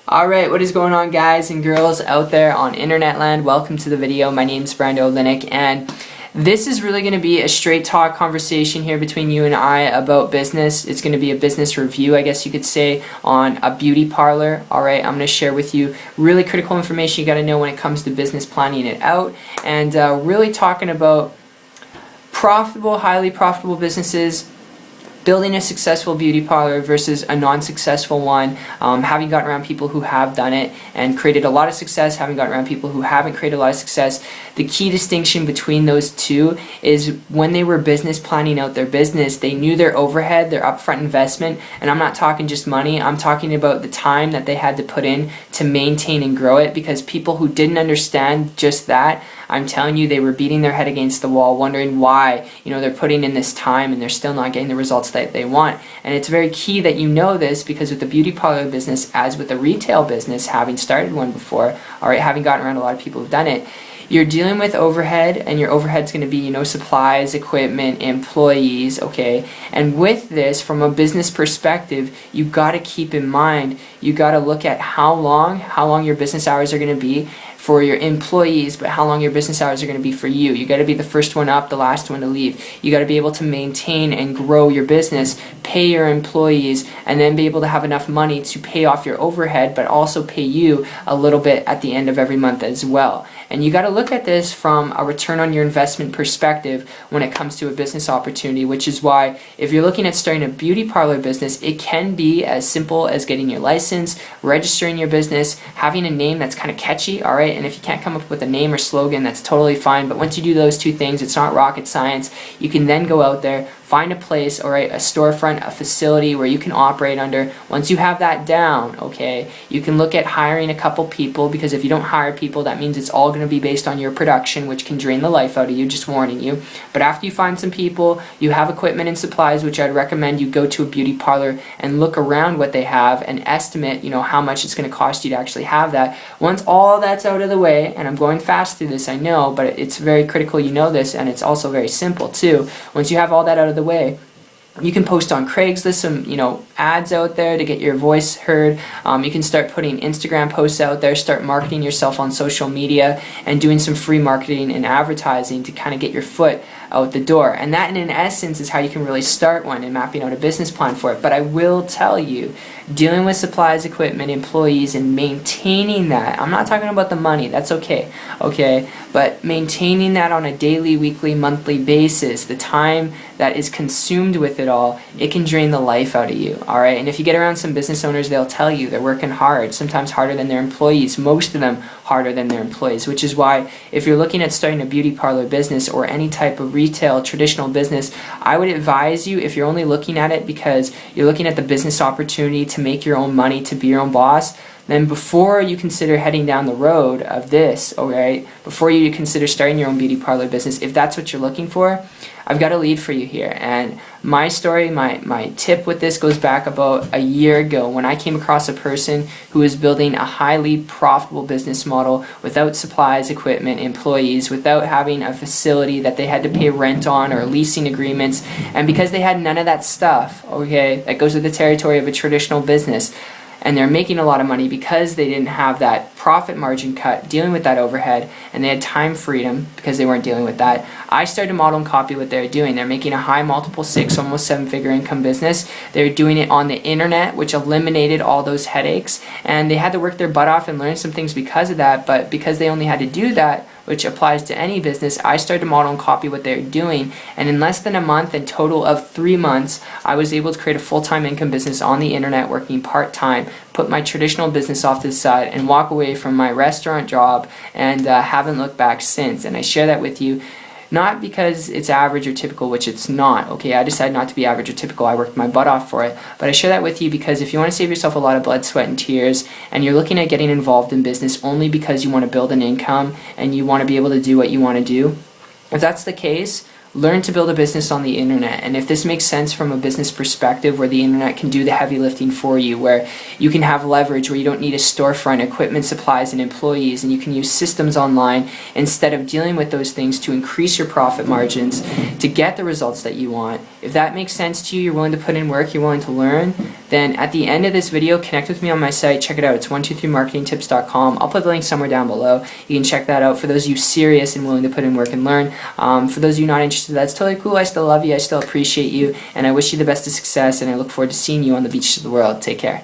Alright, what is going on, guys and girls out there on internet land? Welcome to the video. My name is Brando Linick, and this is really going to be a straight talk conversation here between you and I about business. It's going to be a business review, I guess you could say, on a beauty parlor. Alright, I'm going to share with you really critical information you got to know when it comes to business planning it out, and really talking about profitable, highly profitable businesses, building a successful beauty parlor versus a non-successful one, having gotten around people who have done it and created a lot of success, having gotten around people who haven't created a lot of success. The key distinction between those two is when they were business planning out their business, they knew their overhead, their upfront investment, and I'm not talking just money, I'm talking about the time that they had to put in to maintain and grow it, because people who didn't understand just that, I'm telling you, they were beating their head against the wall, wondering why, they're putting in this time and they're still not getting the results that they want. And it's very key that you know this, because with the beauty parlor business, as with the retail business, having started one before, alright, having gotten around a lot of people who've done it, you're dealing with overhead, and your overhead's going to be, supplies, equipment, employees, okay? And with this, from a business perspective, you got to keep in mind, you got to look at how long your business hours are going to be for your employees, but how long your business hours are going to be for you. You got to be the first one up, the last one to leave. You got to be able to maintain and grow your business, pay your employees, and then be able to have enough money to pay off your overhead, but also pay you a little bit at the end of every month as well. And you got to look at this from a return on your investment perspective when it comes to a business opportunity, which is why if you're looking at starting a beauty parlor business, it can be as simple as getting your license, registering your business, having a name that's kind of catchy, alright? And if you can't come up with a name or slogan, that's totally fine. But once you do those two things, it's not rocket science. You can then go out there, find a place, alright, a storefront, a facility where you can operate under. Once you have that down, okay, you can look at hiring a couple people, because if you don't hire people, that means it's all going to be based on your production, which can drain the life out of you, just warning you. But after you find some people, you have equipment and supplies, which I'd recommend you go to a beauty parlor and look around what they have and estimate, how much it's going to cost you to actually have that. Once all that's out of the way, and I'm going fast through this, I know, but it's very critical you know this, and it's also very simple too. Once you have all that out of the way, you can post on Craigslist some, ads out there to get your voice heard. You can start putting Instagram posts out there, start marketing yourself on social media, and doing some free marketing and advertising to kind of get your foot out the door. And that, in essence, is how you can really start one and mapping out a business plan for it. But I will tell you, dealing with supplies, equipment, employees, and maintaining that, I'm not talking about the money, that's okay, but maintaining that on a daily, weekly, monthly basis, the time that is consumed with it all, it can drain the life out of you, alright? And if you get around some business owners, they'll tell you they're working hard, sometimes harder than their employees, most of them harder than their employees, which is why if you're looking at starting a beauty parlor business or any type of retail, traditional business, I would advise you, if you're only looking at it because you're looking at the business opportunity to make your own money, to be your own boss, then before you consider heading down the road of this, alright, before you consider starting your own beauty parlor business, if that's what you're looking for, I've got a lead for you here. And my story, my tip with this goes back about a year ago when I came across a person who was building a highly profitable business model without supplies, equipment, employees, without having a facility that they had to pay rent on or leasing agreements. And because they had none of that stuff, okay, that goes with the territory of a traditional business, and they're making a lot of money because they didn't have that profit margin cut dealing with that overhead, and they had time freedom because they weren't dealing with that. I started to model and copy what they're doing. They're making a high multiple 6, almost 7-figure income business. They're doing it on the internet, which eliminated all those headaches, and they had to work their butt off and learn some things because of that. But because they only had to do that, which applies to any business, I started to model and copy what they're doing, and in less than a month, in total of 3 months, I was able to create a full-time income business on the internet, working part-time, put my traditional business off to the side, and walk away from my restaurant job, and haven't looked back since. And I share that with you not because it's average or typical, which it's not, okay? I decided not to be average or typical. I worked my butt off for it. But I share that with you because if you want to save yourself a lot of blood, sweat, and tears, and you're looking at getting involved in business only because you want to build an income and you want to be able to do what you want to do, if that's the case, learn to build a business on the internet. And if this makes sense from a business perspective, where the internet can do the heavy lifting for you, where you can have leverage, where you don't need a storefront, equipment, supplies, and employees, and you can use systems online instead of dealing with those things to increase your profit margins to get the results that you want. If that makes sense to you, you're willing to put in work, you're willing to learn, then at the end of this video, connect with me on my site. Check it out. It's 123marketingtips.com. I'll put the link somewhere down below. You can check that out for those of you serious and willing to put in work and learn. For those of you not interested, that's totally cool. I still love you. I still appreciate you. And I wish you the best of success. And I look forward to seeing you on the beaches of the world. Take care.